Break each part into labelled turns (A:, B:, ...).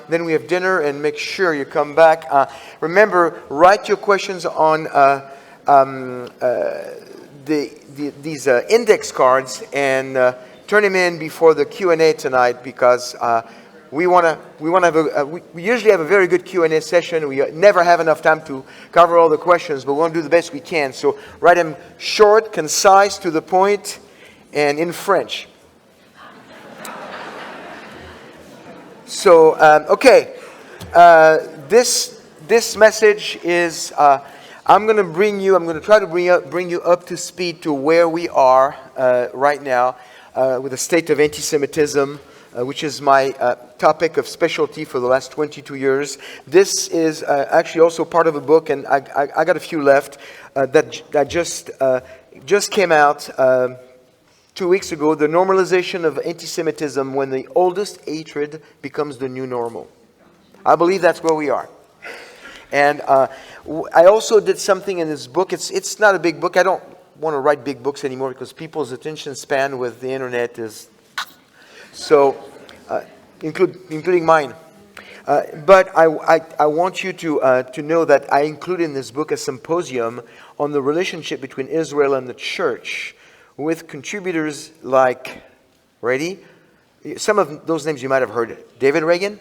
A: Then we have dinner, and make sure you come back. Remember, write your questions on these index cards and turn them in before the Q&A tonight, because we usually have a very good Q&A session. We never have enough time to cover all the questions, but we want to do the best we can. So write them short, concise, to the point, and in French. So, okay, this message is, I'm going to try to bring you up to speed to where we are right now with the state of anti-Semitism, which is my topic of specialty for the last 22 years. This is actually also part of a book, and I got a few left that just came out 2 weeks ago, The Normalization of Anti-Semitism, When the Oldest Hatred Becomes the New Normal. I believe that's where we are. And I also did something in this book. It's not a big book. I don't want to write big books anymore because people's attention span with the internet is so, including mine. But I want you to know that I include in this book a symposium on the relationship between Israel and the church, with contributors like, ready? Some of those names you might have heard. David Reagan?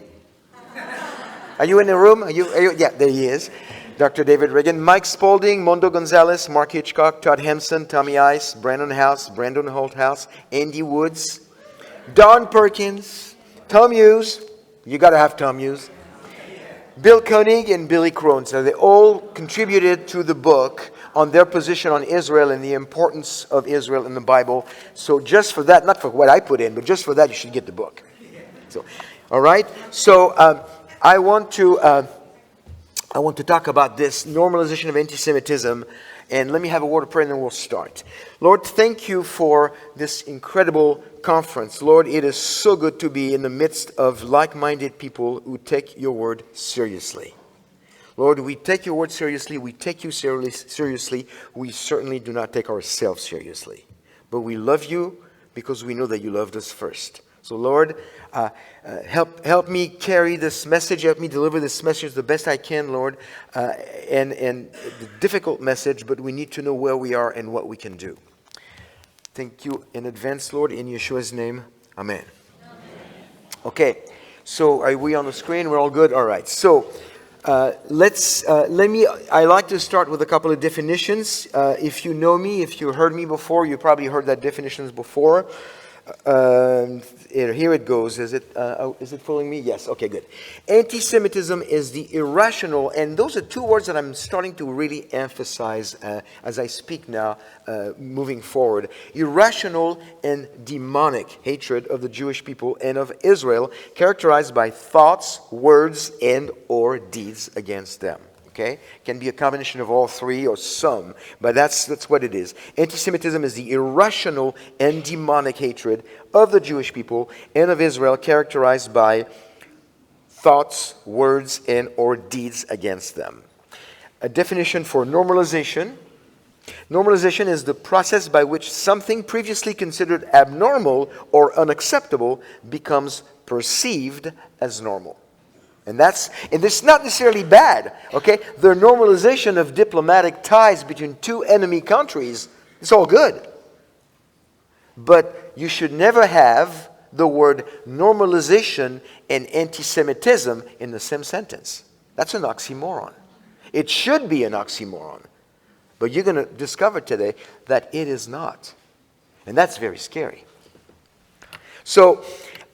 A: Are you in the room? Are you? Yeah, there he is. Dr. David Reagan. Mike Spaulding, Mondo Gonzalez, Mark Hitchcock, Todd Hampson, Tommy Ice, Brandon Holthouse, Andy Woods, Don Perkins, Tom Hughes. You got to have Tom Hughes. Bill Koenig and Billy Crone. So they all contributed to the book on their position on Israel and the importance of Israel in the Bible. So just for that, not for what I put in, but just for that, you should get the book. So, all right. So I want to talk about this normalization of anti-Semitism, and let me have a word of prayer, and then we'll start. Lord, thank you for this incredible conference. Lord, it is so good to be in the midst of like-minded people who take your word seriously. Lord, we take your word seriously. We take you seriously. We certainly do not take ourselves seriously. But we love you because we know that you loved us first. So, Lord, help me carry this message. Help me deliver this message the best I can, Lord. And the difficult message, but we need to know where we are and what we can do. Thank you in advance, Lord. In Yeshua's name, amen. Okay, so are we on the screen? We're all good? All right. So, I like to start with a couple of definitions. If you know me, if you heard me before, you probably heard that definitions before. Here it goes. Is it fooling me? Yes. Okay, good. Anti-Semitism is the irrational, and those are two words that I'm starting to really emphasize as I speak now, moving forward. Irrational and demonic hatred of the Jewish people and of Israel, characterized by thoughts, words, and or deeds against them. Okay? Can be a combination of all three or some, but that's what it is. Anti-Semitism is the irrational and demonic hatred of the Jewish people and of Israel, characterized by thoughts, words, and or deeds against them. A definition for normalization. Normalization is the process by which something previously considered abnormal or unacceptable becomes perceived as normal. And this is not necessarily bad, okay? The normalization of diplomatic ties between two enemy countries, it's all good. But you should never have the word normalization and anti-Semitism in the same sentence. That's an oxymoron. It should be an oxymoron. But you're going to discover today that it is not. And that's very scary. So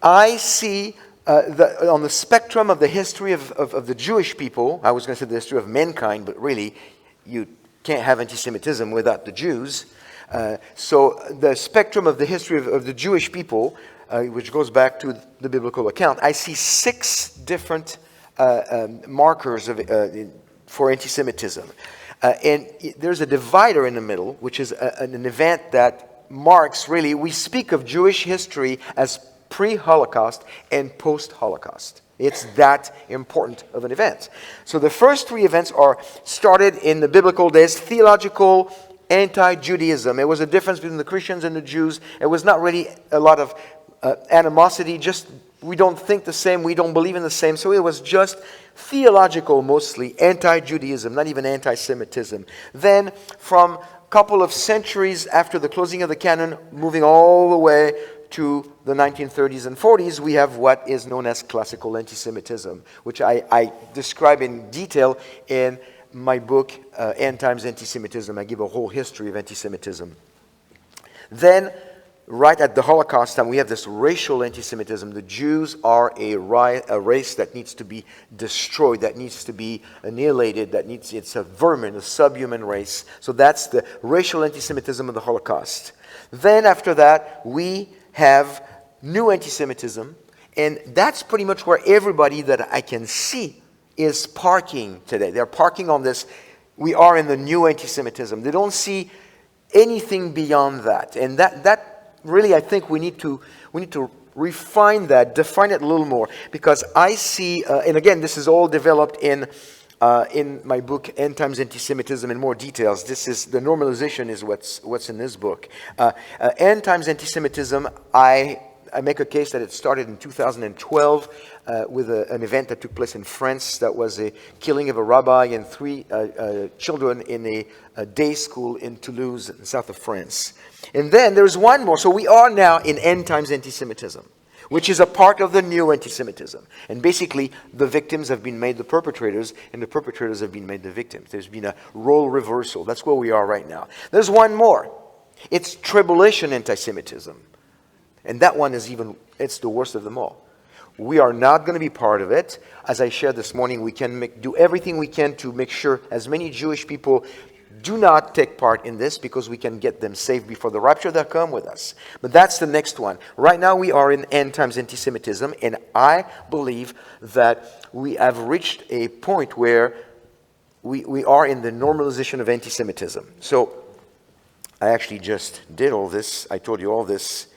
A: I see on the spectrum of the history of the Jewish people, I was going to say the history of mankind, but really you can't have anti-Semitism without the Jews. So the spectrum of the history of the Jewish people, which goes back to the biblical account, I see 6 different markers for anti-Semitism. And there's a divider in the middle, which is an event that marks, really, we speak of Jewish history as pre-Holocaust and post-Holocaust. It's that important of an event. So the first 3 events are started in the biblical days, theological anti-Judaism. It was a difference between the Christians and the Jews. It was not really a lot of animosity, just we don't think the same, we don't believe in the same. So it was just theological mostly, anti-Judaism, not even anti-Semitism. Then from a couple of centuries after the closing of the canon, moving all the way to the 1930s and 40s, we have what is known as classical anti-Semitism, which I describe in detail in my book, End Times Anti-Semitism. I give a whole history of anti-Semitism. Then, right at the Holocaust time, we have this racial anti-Semitism. The Jews are a race that needs to be destroyed, that needs to be annihilated, it's a vermin, a subhuman race. So that's the racial anti-Semitism of the Holocaust. Then after that, we have new anti-Semitism, and that's pretty much where everybody that I can see is parking today. They're parking on this. We are in the new anti-Semitism. They don't see anything beyond that. And that really, I think we need to refine that, define it a little more, because I see, and again, this is all developed in my book, End Times Anti-Semitism, in more details. This is the normalization is what's in this book. End Times Anti-Semitism, I make a case that it started in 2012 with an event that took place in France. That was a killing of a rabbi and 3 children in a day school in Toulouse, in the south of France. And then there's one more. So we are now in End Times Anti-Semitism, which is a part of the new anti-Semitism. And basically, the victims have been made the perpetrators, and the perpetrators have been made the victims. There's been a role reversal. That's where we are right now. There's one more. It's tribulation anti-Semitism. And that one is it's the worst of them all. We are not going to be part of it. As I shared this morning, we can do everything we can to make sure as many Jewish people do not take part in this, because we can get them saved before the rapture. They'll come with us. But that's the next one. Right now we are in End Times Anti-Semitism, and I believe that we have reached a point where we are in the normalization of anti-Semitism. So I actually just did all this. I told you all this,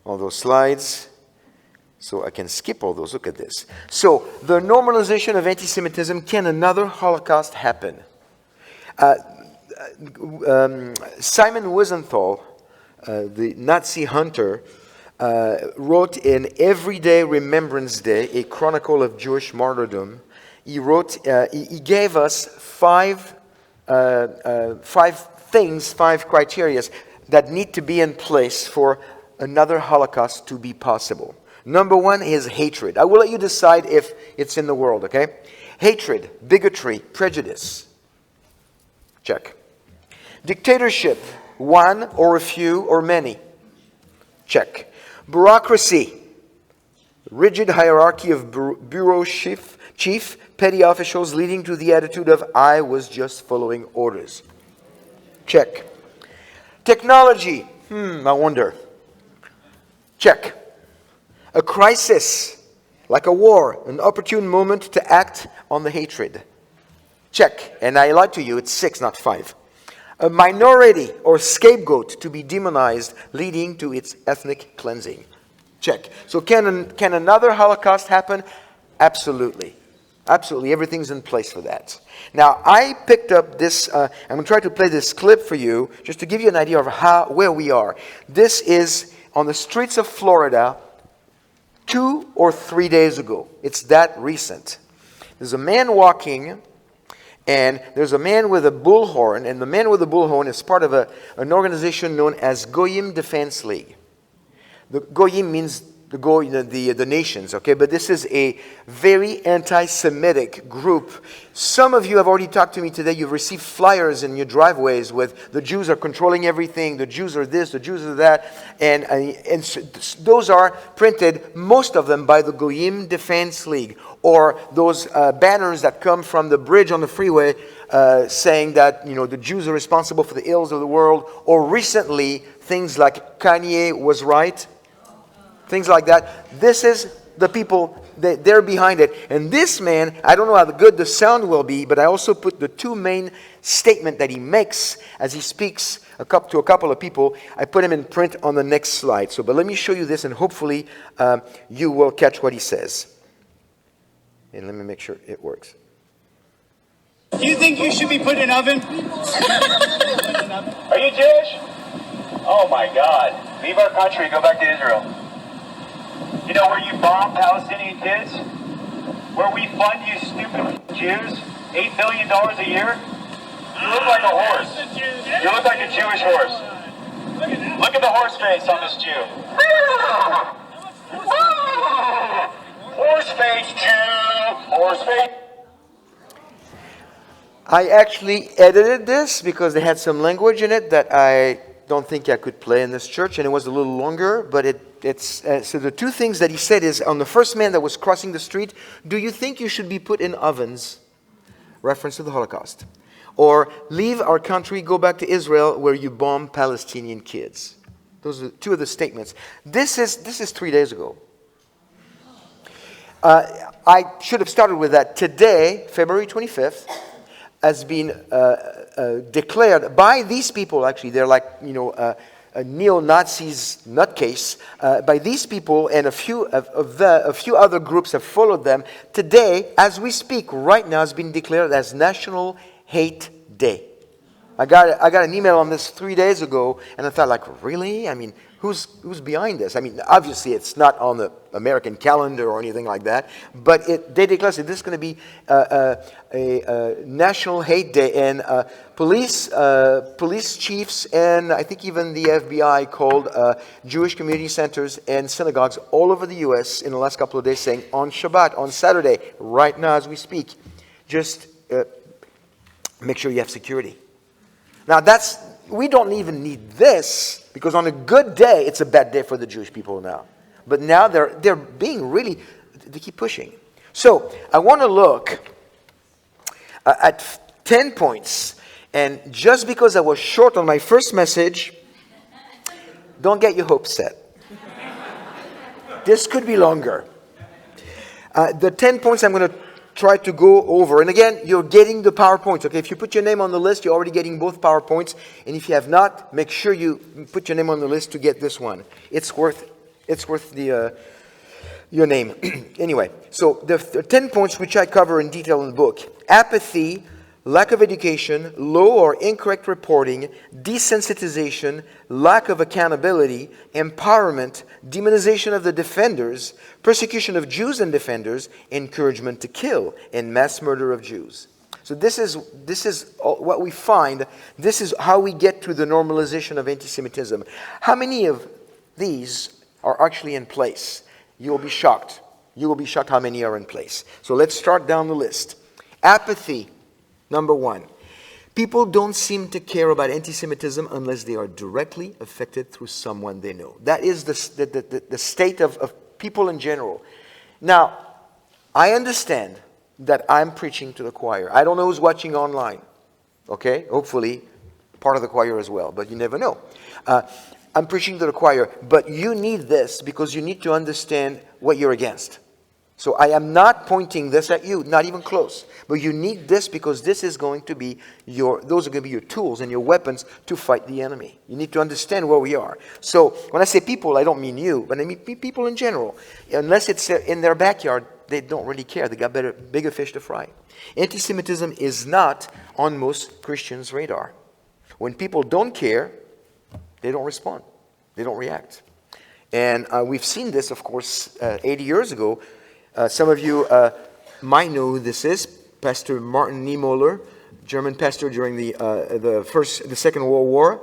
A: all those slides. So I can skip all those. Look at this. So the normalization of anti-Semitism, can another Holocaust happen? Simon Wiesenthal, the Nazi hunter, wrote in Everyday Remembrance Day, a chronicle of Jewish martyrdom. He wrote, he gave us five criteria that need to be in place for another Holocaust to be possible. Number one is hatred. I will let you decide if it's in the world, okay? Hatred, bigotry, prejudice. Check. Dictatorship, one or a few or many. Check. Bureaucracy, rigid hierarchy of bureau chief, petty officials leading to the attitude of I was just following orders. Check. Technology, I wonder. Check. A crisis, like a war, an opportune moment to act on the hatred. Check. And I lied to you, it's 6, not 5. A minority or scapegoat to be demonized, leading to its ethnic cleansing. Check. So can another Holocaust happen? Absolutely. Absolutely. Everything's in place for that. Now, I picked up this, I'm going to try to play this clip for you, just to give you an idea of where we are. This is on the streets of Florida 2 or 3 days ago. It's that recent. There's a man walking, and there's a man with a bullhorn, and the man with the bullhorn is part of an organization known as Goyim Defense League. The Goyim means the nations, okay? But this is a very anti-Semitic group. Some of you have already talked to me today. You've received flyers in your driveways with the Jews are controlling everything, the Jews are this, the Jews are that, and those are printed, most of them by the Goyim Defense League, or those banners that come from the bridge on the freeway saying that the Jews are responsible for the ills of the world, or recently things like Kanye was right. Things like that. This is the people, they're behind it. And this man, I don't know how good the sound will be, but I also put the 2 main statements that he makes as he speaks to a couple of people. I put him in print on the next slide. But let me show you this, and hopefully you will catch what he says. And let me make sure it works.
B: You think you should be put in an oven?
C: Are you Jewish? Oh my God. Leave our country, go back to Israel.
B: You know where you bomb Palestinian kids? Where we fund you stupid Jews? $8 billion a year? You look like a horse. You look like a Jewish horse. Look at the horse face on this Jew. Horse face Jew. Horse face.
A: I actually edited this because they had some language in it that I don't think I could play in this church, and it was a little longer, but it's so the two things that he said is, on the first man that was crossing the street, do you think you should be put in ovens? Reference to the Holocaust. Or, leave our country, go back to Israel where you bomb Palestinian kids. Those are two of the statements. This is 3 days ago. I should have started with that. Today, February 25th, has been declared by these people, actually, they're like, a neo-Nazis nutcase, by these people, and a few other groups have followed them. Today, as we speak, right now, has been declared as National Hate Day. I got an email on this 3 days ago, and I thought, like, really? I mean, who's behind this? I mean, obviously, it's not on the American calendar or anything like that, but they declared that this is going to be a National Hate Day, and police chiefs and I think even the FBI called Jewish community centers and synagogues all over the U.S. in the last couple of days, saying on Shabbat, on Saturday, right now as we speak, just make sure you have security. Now we don't even need this, because on a good day, it's a bad day for the Jewish people now. But now they're being really, they keep pushing. So I want to look at 10 points. And just because I was short on my first message, don't get your hopes set. This could be longer. The 10 points I'm going to try to go over. And again, you're getting the PowerPoints. Okay, if you put your name on the list, you're already getting both PowerPoints. And if you have not, make sure you put your name on the list to get this one. It's worth the your name. Anyway, so the 10 points which I cover in detail in the book: apathy, lack of education, low or incorrect reporting, desensitization, lack of accountability, empowerment, demonization of the defenders, persecution of Jews and defenders, encouragement to kill, and mass murder of Jews. So this is what we find. This is how we get to the normalization of anti-Semitism. How many of these are actually in place? You will be shocked. You will be shocked how many are in place. So let's start down the list. Apathy. Number one, people don't seem to care about anti-Semitism unless they are directly affected through someone they know. That is the state of people in general. Now, I understand that I'm preaching to the choir. I don't know who's watching online. Okay? Hopefully, part of the choir as well, but you never know. I'm preaching to the choir, but you need this because you need to understand what you're against. So I am not pointing this at you, not even close. But you need this because this is going to be those are going to be your tools and your weapons to fight the enemy. You need to understand where we are. So when I say people, I don't mean you, but I mean people in general. Unless it's in their backyard, they don't really care. They got bigger fish to fry. Anti-Semitism is not on most Christians' radar. When people don't care, they don't respond. They don't react. And we've seen this, of course, 80 years ago. Some of you might know who this is. Pastor Martin Niemöller, German pastor during the Second World War.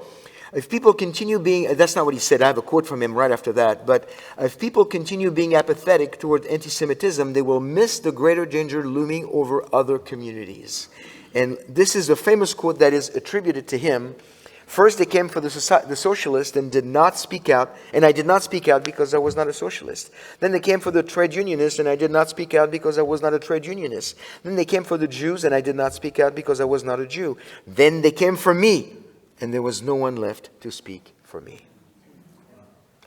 A: If people continue being, that's not what he said, I have a quote from him right after that, but if people continue being apathetic toward anti-Semitism, they will miss the greater danger looming over other communities. And this is a famous quote that is attributed to him. First, they came for the socialists and did not speak out, and I did not speak out because I was not a socialist. Then they came for the trade unionists, and I did not speak out because I was not a trade unionist. Then they came for the Jews, and I did not speak out because I was not a Jew. Then they came for me, and there was no one left to speak for me.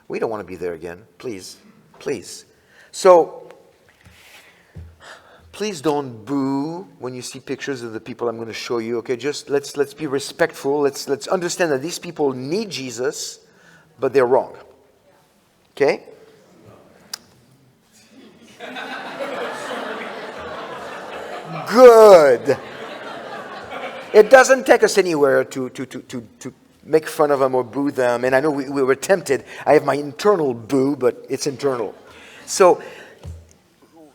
A: We don't want to be there again. Please. Please. So, please don't boo when you see pictures of the people I'm going to show you. Okay, just let's be respectful. Let's understand that these people need Jesus, but they're wrong. Okay? Good. It doesn't take us anywhere to make fun of them or boo them. And I know we were tempted. I have my internal boo, but it's internal. So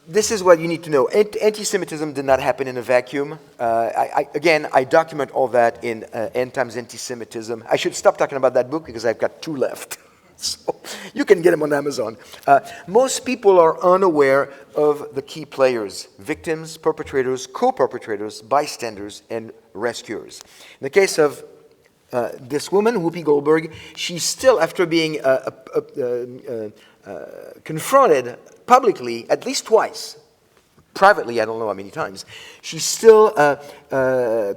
A: this is what you need to know. Anti-Semitism did not happen in a vacuum. Again, I document all that in End Times Anti-Semitism. I should stop talking about that book because I've got 2 left. So you can get them on Amazon. Most people are unaware of the key players: victims, perpetrators, co-perpetrators, bystanders, and rescuers. In the case of this woman, Whoopi Goldberg, she's still, after being confronted publicly at least twice, privately I don't know how many times, she's still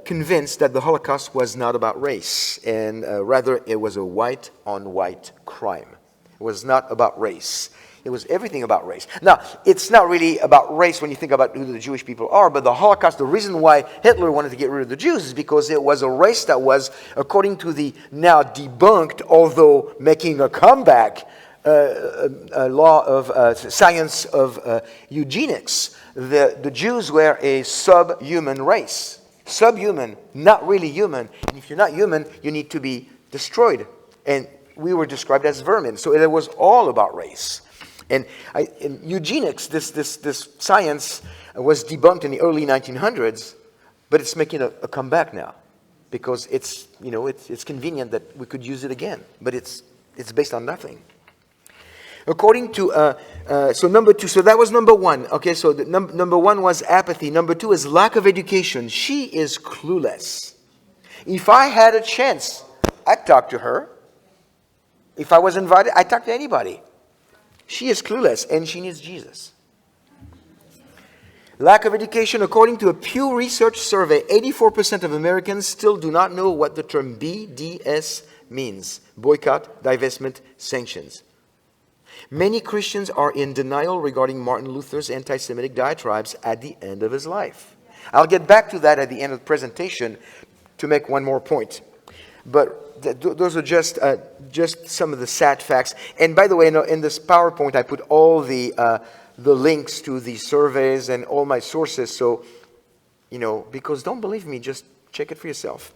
A: convinced that the Holocaust was not about race, and rather it was a white-on-white crime. It was not about race. It was everything about race. Now, it's not really about race when you think about who the Jewish people are, but the Holocaust, the reason why Hitler wanted to get rid of the Jews is because it was a race that was, according to the now debunked, although making a comeback, law of science of eugenics, the Jews were a subhuman race. Subhuman, not really human. And if you're not human, you need to be destroyed. And we were described as vermin. So it was all about race. And in eugenics, this science was debunked in the early 1900s, but it's making a comeback now because it's convenient that we could use it again. But it's based on nothing. According to, so number 2, so that was number 1. Okay, so the number 1 was apathy. Number 2 is lack of education. She is clueless. If I had a chance, I'd talk to her. If I was invited, I'd talk to anybody. She is clueless, and she needs Jesus. Lack of education. According to a Pew Research survey, 84% of Americans still do not know what the term BDS means. Boycott, divestment, sanctions. Many Christians are in denial regarding Martin Luther's anti-Semitic diatribes at the end of his life. I'll get back to that at the end of the presentation to make one more point. But those are just some of the sad facts. And by the way, in this PowerPoint, I put all the links to the surveys and all my sources. So, because don't believe me, just check it for yourself.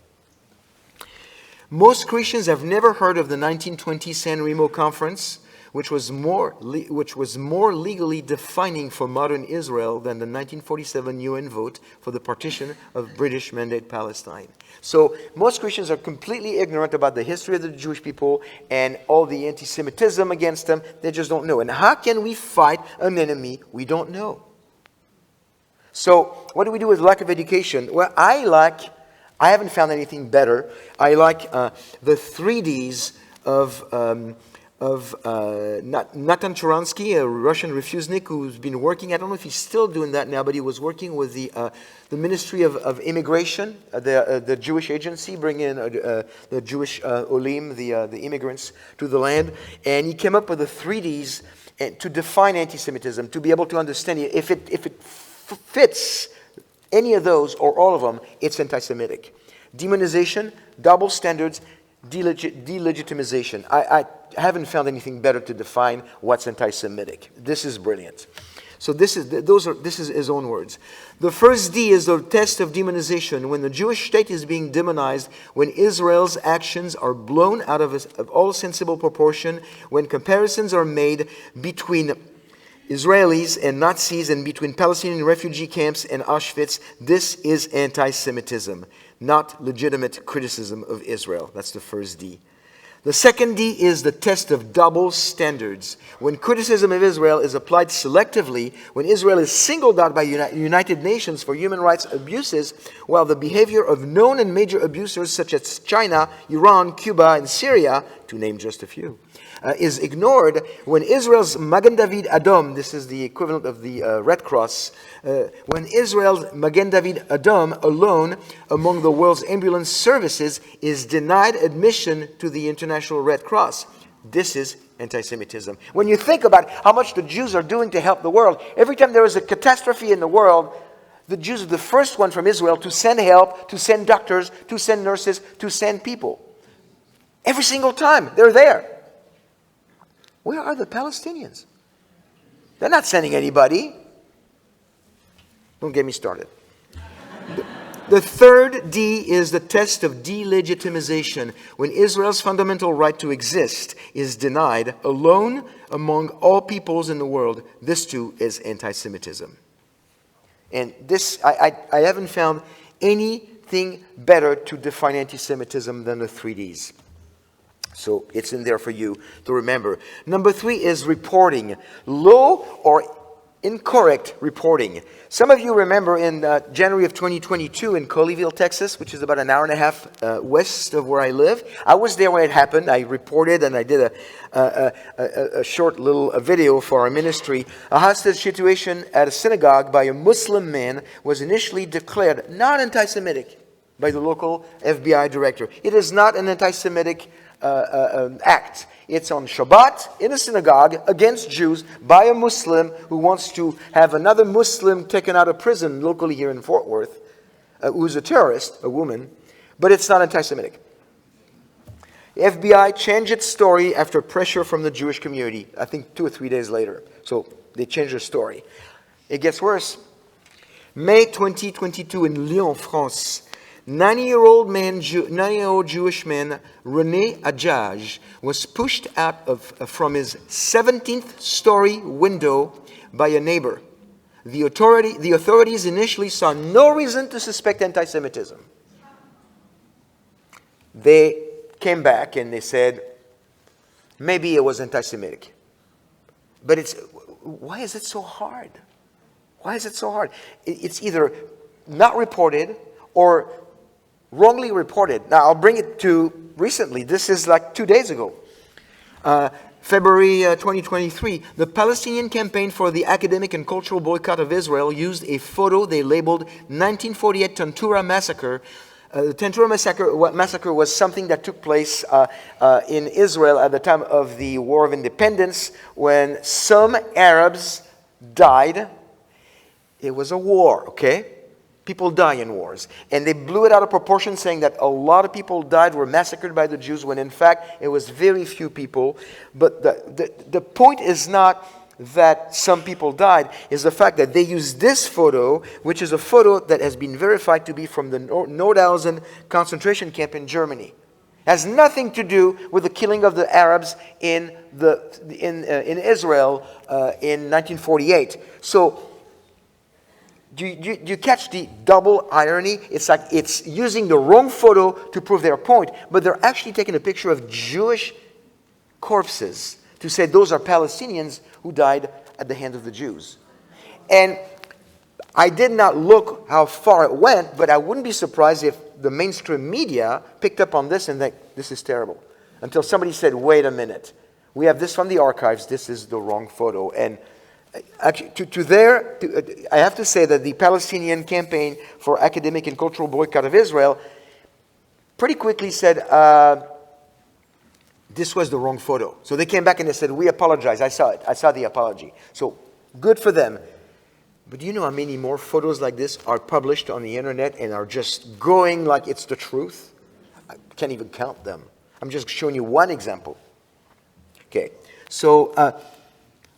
A: Most Christians have never heard of the 1920 San Remo Conference, which was more legally defining for modern Israel than the 1947 UN vote for the partition of British Mandate Palestine. So most Christians are completely ignorant about the history of the Jewish people and all the anti-Semitism against them. They just don't know. And how can we fight an enemy we don't know? So what do we do with lack of education? Well, I haven't found anything better. I like the 3Ds of Natan Sharansky, a Russian refusenik who's been working, I don't know if he's still doing that now, but he was working with the Ministry of Immigration, the Jewish agency, bringing in the Jewish olim, the immigrants to the land. And he came up with the 3Ds to define anti-Semitism, to be able to understand it. If it fits any of those or all of them, it's anti-Semitic. Demonization, double standards, delegitimization. I haven't found anything better to define what's anti-Semitic. This is brilliant. So this is his own words. The first D is the test of demonization. When the Jewish state is being demonized, when Israel's actions are blown out of all sensible proportion, when comparisons are made between Israelis and Nazis and between Palestinian refugee camps and Auschwitz, this is anti-Semitism, not legitimate criticism of Israel. That's the first D. The second D is the test of double standards. When criticism of Israel is applied selectively, when Israel is singled out by United Nations for human rights abuses, while the behavior of known and major abusers such as China, Iran, Cuba, and Syria, to name just a few, is ignored, when Israel's Magen David Adom, this is the equivalent of the Red Cross, when Israel's Magen David Adom alone among the world's ambulance services is denied admission to the International Red Cross. This is anti-Semitism. When you think about how much the Jews are doing to help the world, every time there is a catastrophe in the world, the Jews are the first one from Israel to send help, to send doctors, to send nurses, to send people. Every single time, they're there. Where are the Palestinians? They're not sending anybody. Don't get me started. The third D is the test of delegitimization, when Israel's fundamental right to exist is denied alone among all peoples in the world. This too is anti-Semitism. And this, I haven't found anything better to define anti-Semitism than the 3 Ds. So it's in there for you to remember. Number 3 is reporting. Low or incorrect reporting. Some of you remember in January of 2022 in Colleyville, Texas, which is about an hour and a half west of where I live. I was there when it happened. I reported and I did a short little video for our ministry. A hostage situation at a synagogue by a Muslim man was initially declared not anti-Semitic by the local FBI director. It is not an anti-Semitic act. It's on Shabbat in a synagogue against Jews by a Muslim who wants to have another Muslim taken out of prison locally here in Fort Worth, who's a terrorist, a woman, but it's not anti-Semitic. The FBI changed its story after pressure from the Jewish community, I think 2 or 3 days later. So they changed their story. It gets worse. May 2022 in Lyon, France, 90-year-old Jewish man René Adjaj was pushed out from his 17th story window by a neighbor. The authorities initially saw no reason to suspect anti-Semitism. They came back and they said, maybe it was anti-Semitic. But why is it so hard? Why is it so hard? It's either not reported or wrongly reported. Now, I'll bring it to recently. This is like 2 days ago. February 2023, the Palestinian Campaign for the Academic and Cultural Boycott of Israel used a photo they labeled 1948 Tantura Massacre. The Tantura Massacre was something that took place in Israel at the time of the War of Independence when some Arabs died. It was a war, okay? People die in wars. And they blew it out of proportion, saying that a lot of people died, were massacred by the Jews, when in fact it was very few people. But the point is not that some people died, is the fact that they used this photo, which is a photo that has been verified to be from the Nordhausen concentration camp in Germany. It has nothing to do with the killing of the Arabs in Israel in 1948. So, do you catch the double irony? It's like it's using the wrong photo to prove their point, but they're actually taking a picture of Jewish corpses to say those are Palestinians who died at the hand of the Jews. And I did not look how far it went, but I wouldn't be surprised if the mainstream media picked up on this and think, this is terrible. Until somebody said, wait a minute, we have this from the archives, this is the wrong photo. And actually, I have to say that the Palestinian Campaign for Academic and Cultural Boycott of Israel pretty quickly said, this was the wrong photo. So they came back and they said, we apologize. I saw it. I saw the apology. So good for them. But do you know how many more photos like this are published on the internet and are just going like it's the truth? I can't even count them. I'm just showing you one example. Okay. So,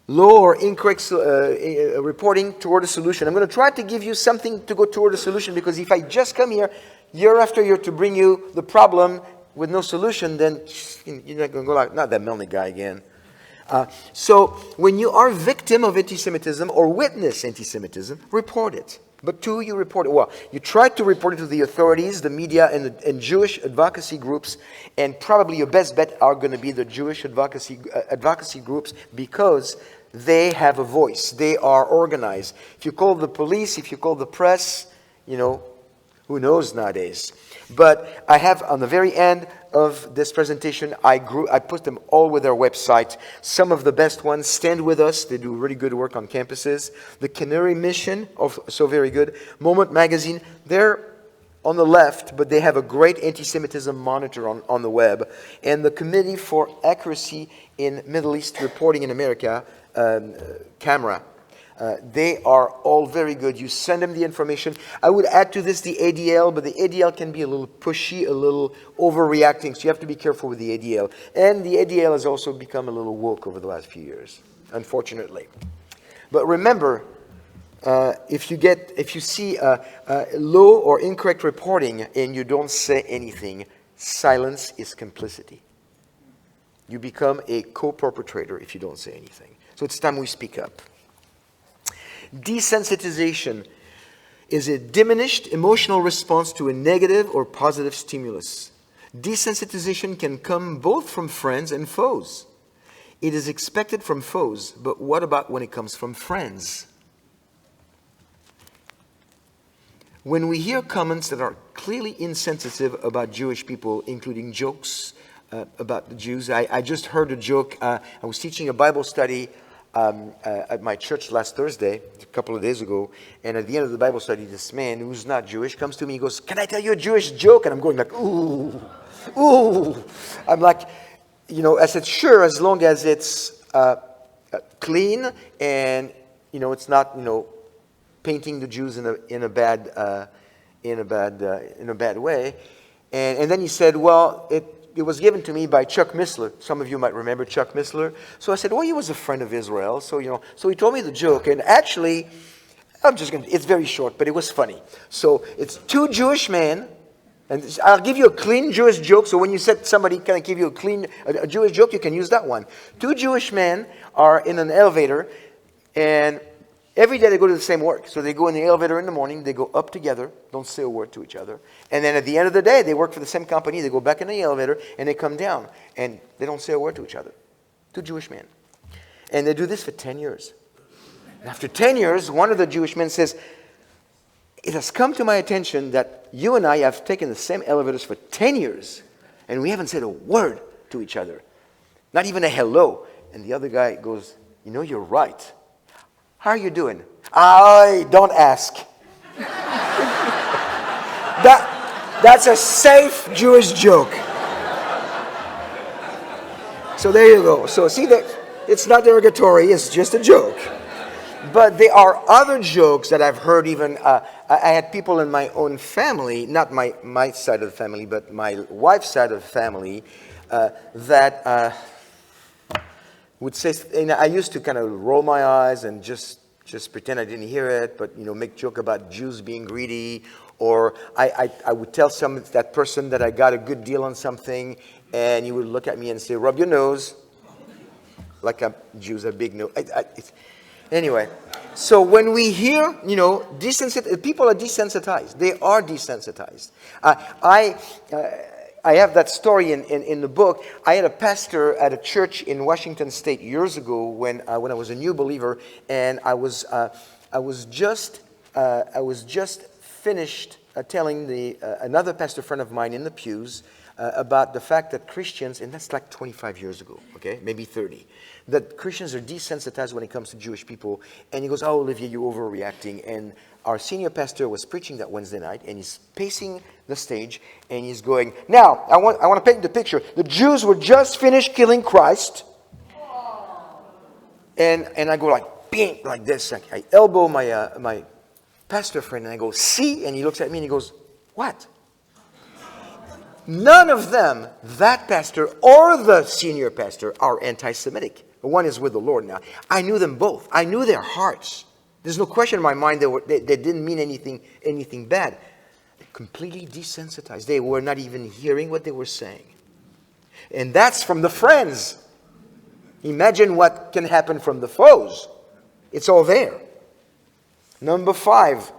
A: low or incorrect reporting toward a solution. I'm going to try to give you something to go toward a solution, because if I just come here year after year to bring you the problem with no solution, then you're not going to go like, not that Melnick guy again. So when you are victim of anti-Semitism or witness anti-Semitism, report it. But two, you report it. Well, you try to report it to the authorities, the media, and Jewish advocacy groups, and probably your best bet are going to be the Jewish advocacy groups, because they have a voice. They are organized. If you call the police, if you call the press, who knows nowadays. But I have, on the very end of this presentation, I put them all with their website. Some of the best ones, Stand With Us, they do really good work on campuses. The Canary Mission, also very good. Moment Magazine, they're on the left, but they have a great anti-Semitism monitor on the web. And the Committee for Accuracy in Middle East Reporting in America, CAMRA. They are all very good. You send them the information. I would add to this the ADL, but the ADL can be a little pushy, a little overreacting, so you have to be careful with the ADL. And the ADL has also become a little woke over the last few years, unfortunately. But remember, if you see low or incorrect reporting and you don't say anything, silence is complicity. You become a co-perpetrator if you don't say anything. So it's time we speak up. Desensitization is a diminished emotional response to a negative or positive stimulus. Desensitization can come both from friends and foes. It is expected from foes, but what about when it comes from friends? When we hear comments that are clearly insensitive about Jewish people, including jokes about the Jews, I just heard a joke. I was teaching a Bible study at my church last Thursday, a couple of days ago, and at the end of the Bible study, this man who's not Jewish comes to me, he goes, "Can I tell you a Jewish joke?" And I'm going like, ooh, ooh. I'm like, I said, sure, as long as it's clean and, it's not, painting the Jews in a bad way. And then he said, well, it was given to me by Chuck Missler. Some of you might remember Chuck Missler. So I said, well, he was a friend of Israel. So, so he told me the joke. And actually, it's very short, but it was funny. So it's two Jewish men. And I'll give you a clean Jewish joke. So when you said somebody, can I give you a Jewish joke? You can use that one. Two Jewish men are in an elevator, and every day they go to the same work. So they go in the elevator in the morning, they go up together, don't say a word to each other. And then at the end of the day, they work for the same company, they go back in the elevator, and they come down, and they don't say a word to each other. Two Jewish men. And they do this for 10 years. And after 10 years, one of the Jewish men says, "It has come to my attention that you and I have taken the same elevators for 10 years, and we haven't said a word to each other. Not even a hello." And the other guy goes, "You're right. How are you doing?" "I don't ask." That's a safe Jewish joke. So there you go. So see that it's not derogatory, it's just a joke. But there are other jokes that I've heard even, I had people in my own family, not my side of the family, but my wife's side of the family, that would say, and I used to kind of roll my eyes and just pretend I didn't hear it, but, make joke about Jews being greedy, or I would tell that person that I got a good deal on something, and you would look at me and say, "Rub your nose," like Jews have big nose. Anyway, so when we hear, people are desensitized. They are desensitized. I have that story in the book. I had a pastor at a church in Washington State years ago when I was a new believer, and I was just finished telling another pastor friend of mine in the pews about the fact that Christians, and that's like 25 years ago, okay, maybe 30, that Christians are desensitized when it comes to Jewish people. And he goes, "Oh, Olivier, you're overreacting." And our senior pastor was preaching that Wednesday night, and he's pacing the stage, and he's going, "Now, I want to paint the picture. The Jews were just finished killing Christ." And I go like, bing, like this. I elbow my pastor friend, and I go, "See?" And he looks at me, and he goes, "What?" None of them, that pastor or the senior pastor, are anti-Semitic. One is with the Lord now. I knew them both. I knew their hearts. There's no question in my mind they didn't mean anything bad. Completely desensitized. They were not even hearing what they were saying. And that's from the friends. Imagine what can happen from the foes. It's all there. Number 5,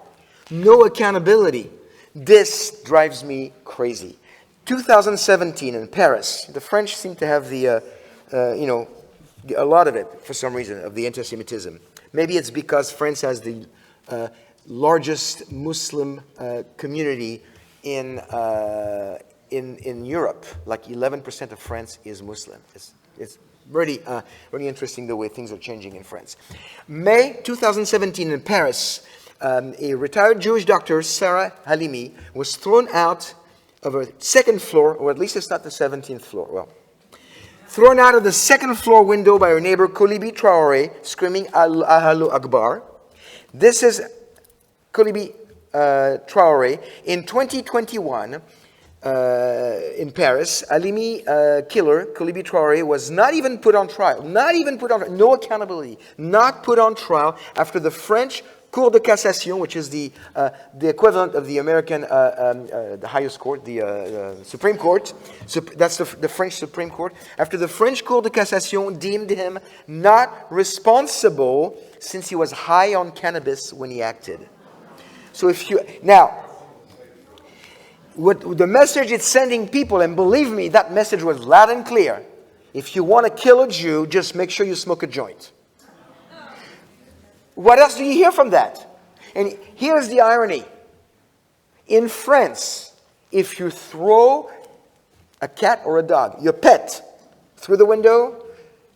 A: no accountability. This drives me crazy. 2017 in Paris, the French seem to have a lot of it for some reason, of the anti-Semitism. Maybe it's because France has the largest Muslim community in Europe. Like 11% of France is Muslim. It's really interesting the way things are changing in France. May 2017 in Paris, a retired Jewish doctor, Sarah Halimi, was thrown out of a second floor, or at least it's not the 17th floor. Well, thrown out of the second floor window by her neighbor Kolibi Traore, screaming Allahu Akbar. This is Kolibi Traore. In 2021, in Paris, Halimi killer Kolibi Traore was not even put on trial. No accountability. Not put on trial after the French Cour de Cassation, which is the equivalent of the American, the highest court, the Supreme Court. That's the French Supreme Court. After the French Cour de Cassation deemed him not responsible since he was high on cannabis when he acted. So what the message it's sending people, and believe me, that message was loud and clear. If you want to kill a Jew, just make sure you smoke a joint. What else do you hear from that? And here's the irony. In France, if you throw a cat or a dog, your pet, through the window,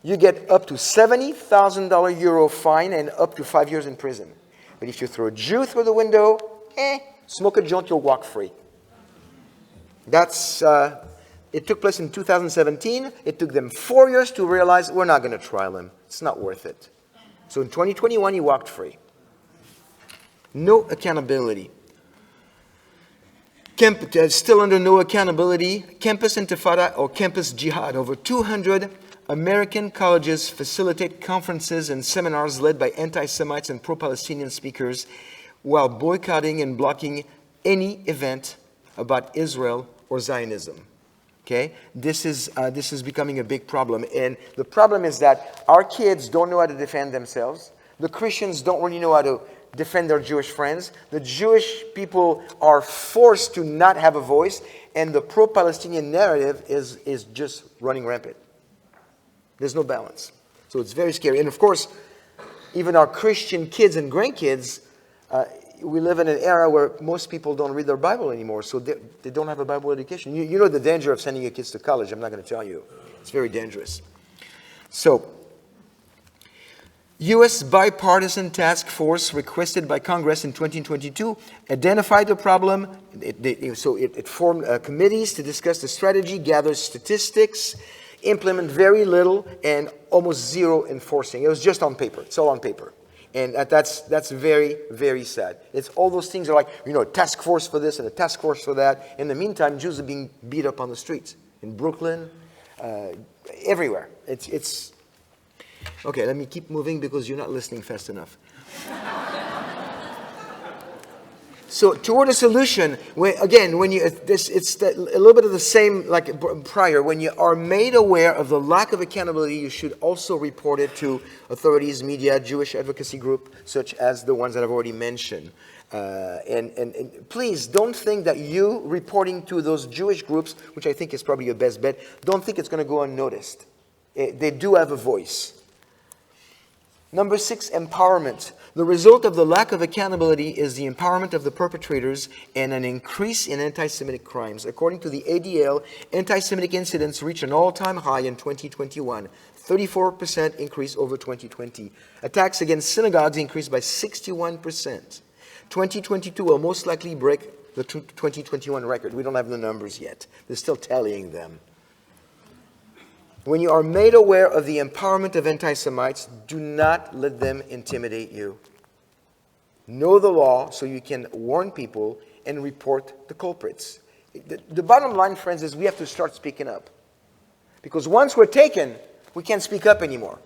A: you get up to €70,000 euro fine and up to 5 years in prison. But if you throw a Jew through the window, smoke a joint, you'll walk free. It took place in 2017. It took them 4 years to realize we're not going to trial him. It's not worth it. So in 2021, he walked free. No accountability. Still under no accountability, Campus Intifada or Campus Jihad. Over 200 American colleges facilitate conferences and seminars led by anti-Semites and pro-Palestinian speakers while boycotting and blocking any event about Israel or Zionism. Okay, this is becoming a big problem, and the problem is that our kids don't know how to defend themselves. The Christians don't really know how to defend their Jewish friends. The Jewish people are forced to not have a voice, and the pro-Palestinian narrative is just running rampant. There's no balance, so it's very scary. And of course, even our Christian kids and grandkids. We live in an era where most people don't read their Bible anymore, so they don't have a Bible education. You know the danger of sending your kids to college. I'm not going to tell you. It's very dangerous. So, U.S. bipartisan task force requested by Congress in 2022 identified the problem. It formed committees to discuss the strategy, gather statistics, implement very little, and almost zero enforcing. It was just on paper. It's all on paper. And that's very, very sad. It's all those things are like, a task force for this and a task force for that. In the meantime, Jews are being beat up on the streets. In Brooklyn, everywhere. It's okay, let me keep moving because you're not listening fast enough. So toward a solution, it's a little bit of the same like prior. When you are made aware of the lack of accountability, you should also report it to authorities, media, Jewish advocacy group, such as the ones that I've already mentioned. And please don't think that you reporting to those Jewish groups, which I think is probably your best bet, don't think it's going to go unnoticed. They do have a voice. Number 6, empowerment. The result of the lack of accountability is the empowerment of the perpetrators and an increase in anti-Semitic crimes. According to the ADL, anti-Semitic incidents reached an all-time high in 2021, 34% increase over 2020. Attacks against synagogues increased by 61%. 2022 will most likely break the 2021 record. We don't have the numbers yet. They're still tallying them. When you are made aware of the empowerment of anti-Semites, do not let them intimidate you. Know the law so you can warn people and report the culprits. The bottom line, friends, is we have to start speaking up. Because once we're taken, we can't speak up anymore.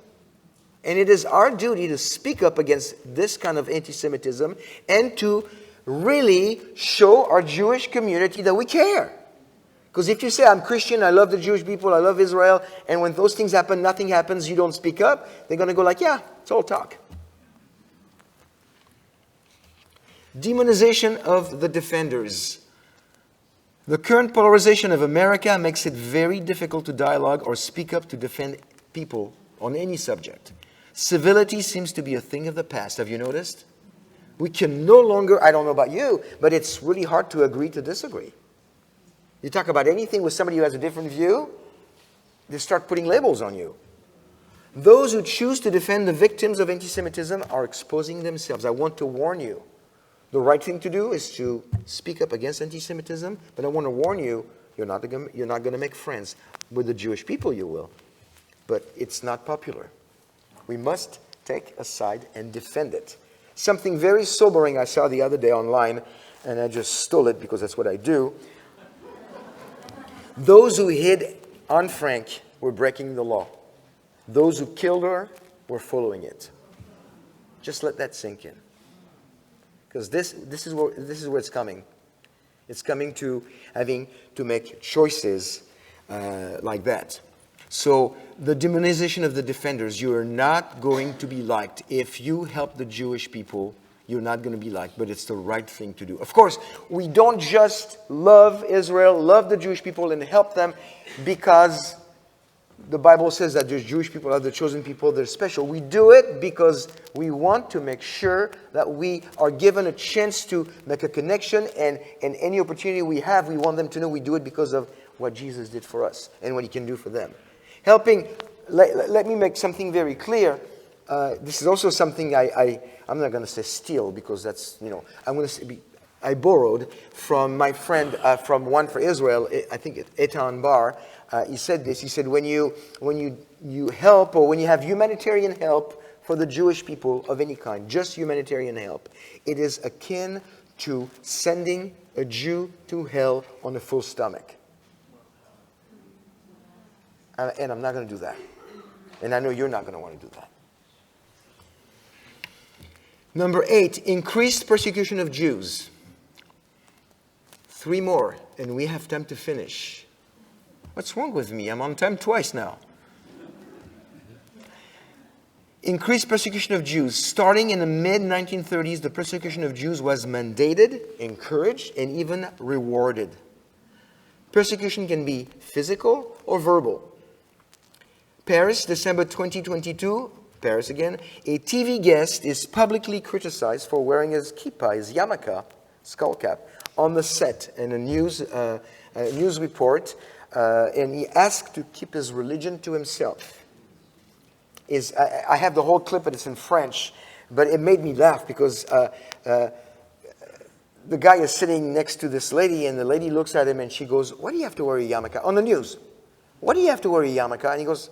A: And it is our duty to speak up against this kind of anti-Semitism and to really show our Jewish community that we care. Because if you say, I'm Christian, I love the Jewish people, I love Israel, and when those things happen, nothing happens, you don't speak up, they're going to go like, yeah, it's all talk. Demonization of the defenders. The current polarization of America makes it very difficult to dialogue or speak up to defend people on any subject. Civility seems to be a thing of the past. Have you noticed? We can no longer, I don't know about you, but it's really hard to agree to disagree. You talk about anything with somebody who has a different view, they start putting labels on you. Those who choose to defend the victims of anti-Semitism are exposing themselves. I want to warn you. The right thing to do is to speak up against anti-Semitism, but I want to warn you, you're not going to make friends. With the Jewish people you will, but it's not popular. We must take a side and defend it. Something very sobering I saw the other day online, and I just stole it because that's what I do. Those who hid Anne Frank were breaking the law. Those who killed her were following it. Just let that sink in. Because this is where it's coming. It's coming to having to make choices like that. So the demonization of the defenders, you are not going to be liked. If you help the Jewish people, you're not going to be liked, but it's the right thing to do. Of course, we don't just love Israel, love the Jewish people, and help them because the Bible says that the Jewish people are the chosen people, they're special. We do it because we want to make sure that we are given a chance to make a connection, and any opportunity we have, we want them to know we do it because of what Jesus did for us and what He can do for them. Helping, let me make something very clear. This is also something I'm not going to say steal because that's, I'm going to say I borrowed from my friend from One for Israel, I think Etan Bar. He said this. He said, when you help, or when you have humanitarian help for the Jewish people of any kind, just humanitarian help, it is akin to sending a Jew to hell on a full stomach. And I'm not going to do that. And I know you're not going to want to do that. Number 8, increased persecution of Jews. 3 more, and we have time to finish. What's wrong with me? I'm on time twice now. Increased persecution of Jews. Starting in the mid-1930s, the persecution of Jews was mandated, encouraged, and even rewarded. Persecution can be physical or verbal. Paris, December 2022, Paris again, a TV guest is publicly criticized for wearing his kippah, his yarmulke, skull cap, on the set in a news report, and he asked to keep his religion to himself. I have the whole clip, but it's in French, but it made me laugh because the guy is sitting next to this lady, and the lady looks at him and she goes, "Why do you have to wear a yarmulke?" On the news. "Why do you have to wear a yarmulke?" And he goes,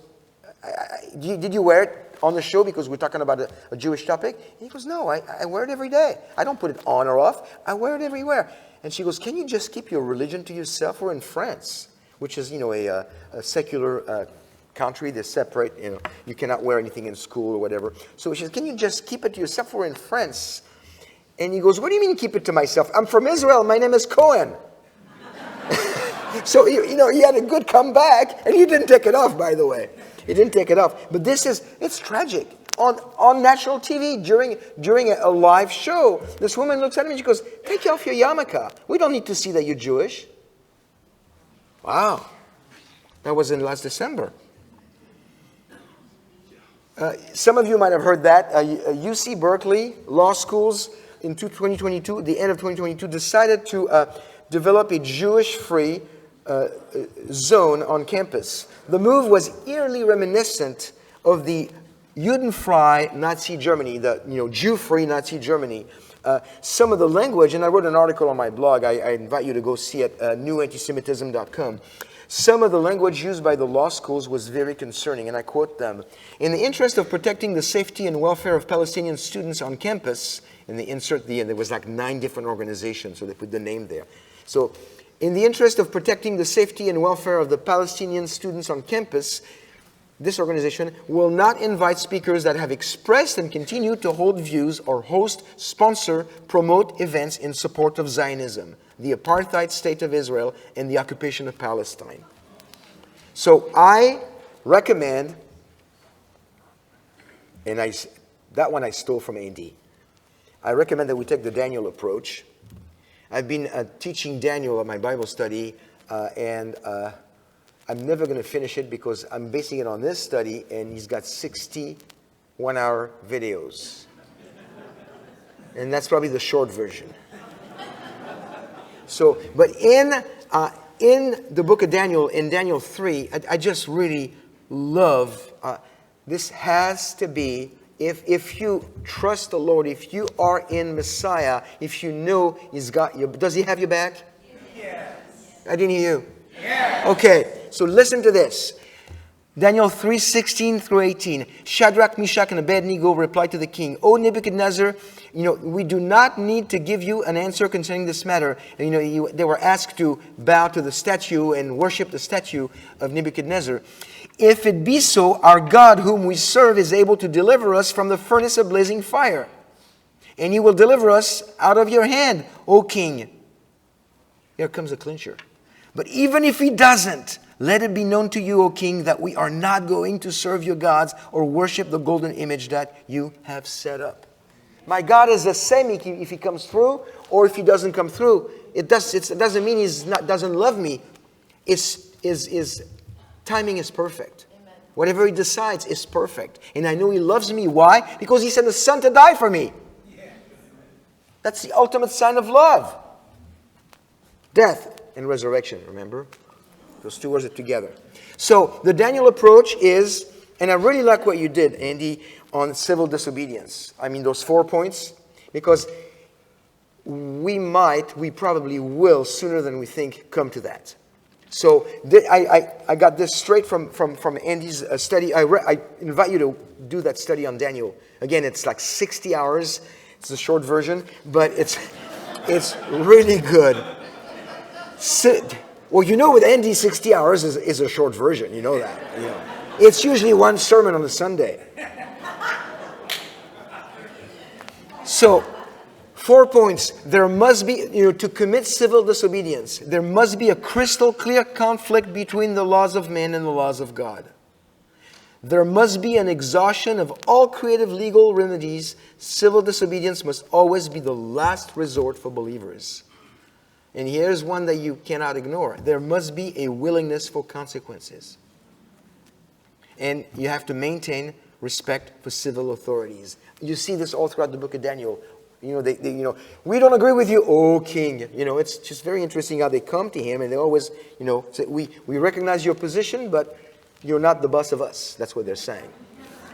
A: did you wear it on the show because we're talking about a Jewish topic? And he goes, "No, I wear it every day. I don't put it on or off. I wear it everywhere." And she goes, "Can you just keep your religion to yourself?" We're in France, which is, a secular country. They're separate. You cannot wear anything in school or whatever. So she says, "Can you just keep it to yourself? We're in France." And he goes, "What do you mean keep it to myself? I'm from Israel. My name is Cohen." So, he had a good comeback, and he didn't take it off, by the way. He didn't take it off. But it's tragic. On national TV, during a live show, this woman looks at him and she goes, "Take off your yarmulke. We don't need to see that you're Jewish." Wow. That was in last December. Some of you might have heard that. UC Berkeley Law Schools in 2022, the end of 2022, decided to develop a Jewish-free zone on campus. The move was eerily reminiscent of the Judenfrei Nazi Germany, the Jew-free Nazi Germany. Some of the language, and I wrote an article on my blog. I invite you to go see it, newantisemitism.com. Some of the language used by the law schools was very concerning, and I quote them. "In the interest of protecting the safety and welfare of Palestinian students on campus," and they insert the end, there was like 9 different organizations, so they put the name there. So, "In the interest of protecting the safety and welfare of the Palestinian students on campus, this organization will not invite speakers that have expressed and continue to hold views or host, sponsor, promote events in support of Zionism, the apartheid state of Israel, and the occupation of Palestine." So I recommend, and that one I stole from Andy. I recommend that we take the Daniel approach. I've been teaching Daniel at my Bible study, and I'm never going to finish it because I'm basing it on this study, and he's got 60 one-hour videos. And that's probably the short version. So, but in the book of Daniel, in Daniel 3, I just really love, this has to be, if you trust the Lord, if you are in Messiah, if you know He's got you, does He have your back? Yes. I didn't hear you. Yes. Okay, so listen to this. Daniel 3:16 through 18. Shadrach, Meshach, and Abednego replied to the king, "O Nebuchadnezzar, we do not need to give you an answer concerning this matter." And, they were asked to bow to the statue and worship the statue of Nebuchadnezzar. "If it be so, our God whom we serve is able to deliver us from the furnace of blazing fire. And he will deliver us out of your hand, O king. Here comes a clincher. But even if he doesn't, let it be known to you, O king, that we are not going to serve your gods or worship the golden image that you have set up. My God is the same if he comes through or if he doesn't come through. It doesn't mean he doesn't love me. His timing is perfect. Amen. Whatever he decides is perfect. And I know he loves me. Why? Because he sent his son to die for me. Yeah. That's the ultimate sign of love. Death and resurrection, remember? Those two words are together. So the Daniel approach is, and I really like what you did, Andy, on civil disobedience. I mean, those 4 points, because we probably will, sooner than we think, come to that. So I got this straight from Andy's study. I invite you to do that study on Daniel. Again, it's like 60 hours. It's a short version, but it's really good. Well, you know, with Andy, 60 hours is a short version. You know that. You know. It's usually one sermon on a Sunday. So, 4 points. There must be, to commit civil disobedience, there must be a crystal clear conflict between the laws of man and the laws of God. There must be an exhaustion of all creative legal remedies. Civil disobedience must always be the last resort for believers. And here's one that you cannot ignore. There must be a willingness for consequences. And you have to maintain respect for civil authorities. You see this all throughout the book of Daniel. We don't agree with you, O king. It's just very interesting how they come to him and they always, say, we recognize your position, but you're not the boss of us. That's what they're saying.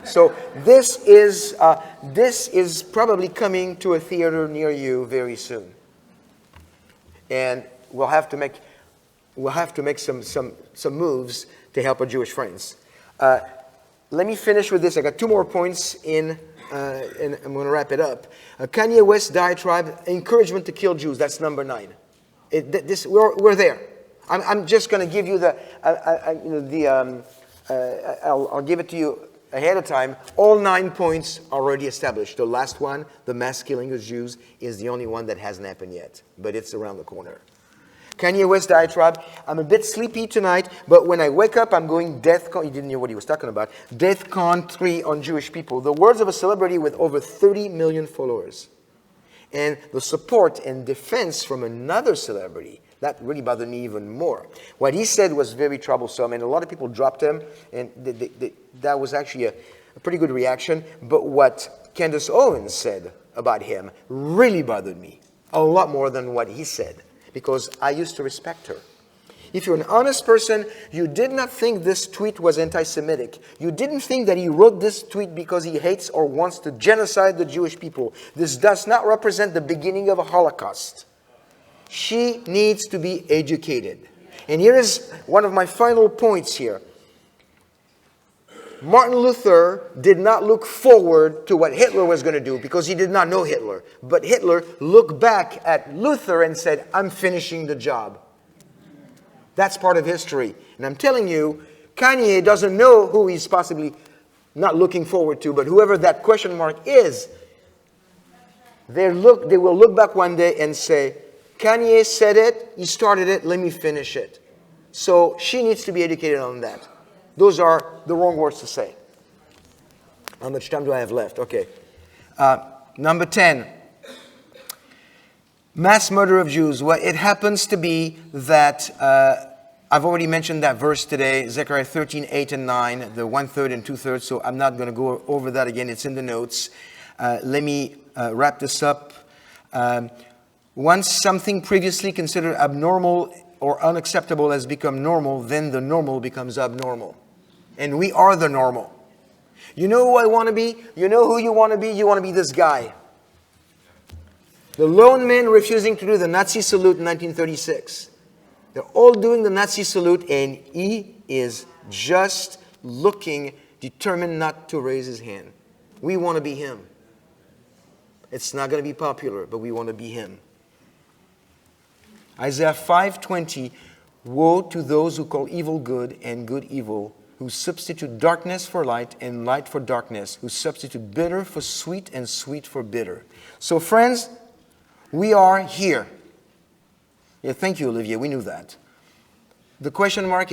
A: So this is probably coming to a theater near you very soon. And we'll have to make some moves to help our Jewish friends. Let me finish with this. I got 2 more points and I'm going to wrap it up. Kanye West diatribe, encouragement to kill Jews. That's number 9. We're there. I'm just going to give you I'll give it to you ahead of time. All 9 points are already established. The last one, the mass killing of Jews, is the only one that hasn't happened yet. But it's around the corner. Kanye West diatribe. I'm a bit sleepy tonight, but when I wake up, I'm going DEFCON. You didn't know what he was talking about. DEFCON 3 on Jewish people. The words of a celebrity with over 30 million followers. And the support and defense from another celebrity. That really bothered me even more. What he said was very troublesome, and a lot of people dropped him, and that was actually a pretty good reaction. But what Candace Owens said about him really bothered me. A lot more than what he said. Because I used to respect her. If you're an honest person, you did not think this tweet was anti-Semitic. You didn't think that he wrote this tweet because he hates or wants to genocide the Jewish people. This does not represent the beginning of a Holocaust. She needs to be educated. And here is one of my final points here. Martin Luther did not look forward to what Hitler was going to do because he did not know Hitler. But Hitler looked back at Luther and said, I'm finishing the job. That's part of history. And I'm telling you, Kanye doesn't know who he's possibly not looking forward to, but whoever that question mark is, they will look back one day and say, Kanye said it, he started it, let me finish it. So she needs to be educated on that. Those are the wrong words to say. How much time do I have left? Okay. Number 10. Mass murder of Jews. Well, it happens to be that I've already mentioned that verse today, Zechariah 13, 8 and 9, the 1/3 and 2/3, so I'm not going to go over that again. It's in the notes. Let me wrap this up. Once something previously considered abnormal or unacceptable has become normal, then the normal becomes abnormal. And we are the normal. You know who I want to be? You know who you want to be? You want to be this guy. The lone man refusing to do the Nazi salute in 1936. They're all doing the Nazi salute and he is just looking, determined not to raise his hand. We want to be him. It's not going to be popular, but we want to be him. Isaiah 5:20, woe to those who call evil good and good evil, who substitute darkness for light and light for darkness, who substitute bitter for sweet and sweet for bitter. So friends, we are here. Yeah, thank you, Olivier. We knew that. The question mark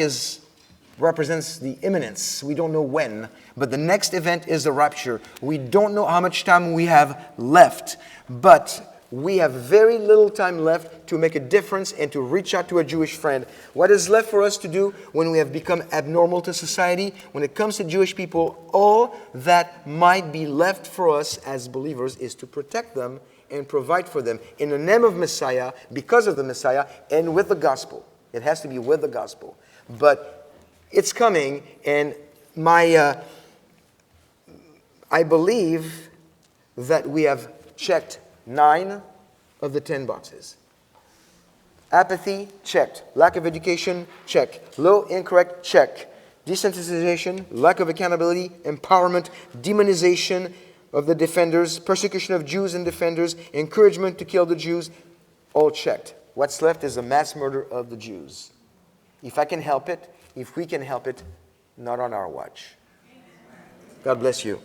A: represents the imminence. We don't know when, but the next event is the rapture. We don't know how much time we have left, but we have very little time left to make a difference and to reach out to a Jewish friend. What is left for us to do when we have become abnormal to society? When it comes to Jewish people, all that might be left for us as believers is to protect them and provide for them in the name of Messiah, because of the Messiah, and with the gospel. It has to be with the gospel. But it's coming, and I believe that we have checked 9 of the 10 boxes. Apathy, checked. Lack of education, check. Low, incorrect, check. Desensitization, lack of accountability, empowerment, demonization of the defenders, persecution of Jews and defenders, encouragement to kill the Jews, all checked. What's left is a mass murder of the Jews. If I can help it, if we can help it, not on our watch. God bless you.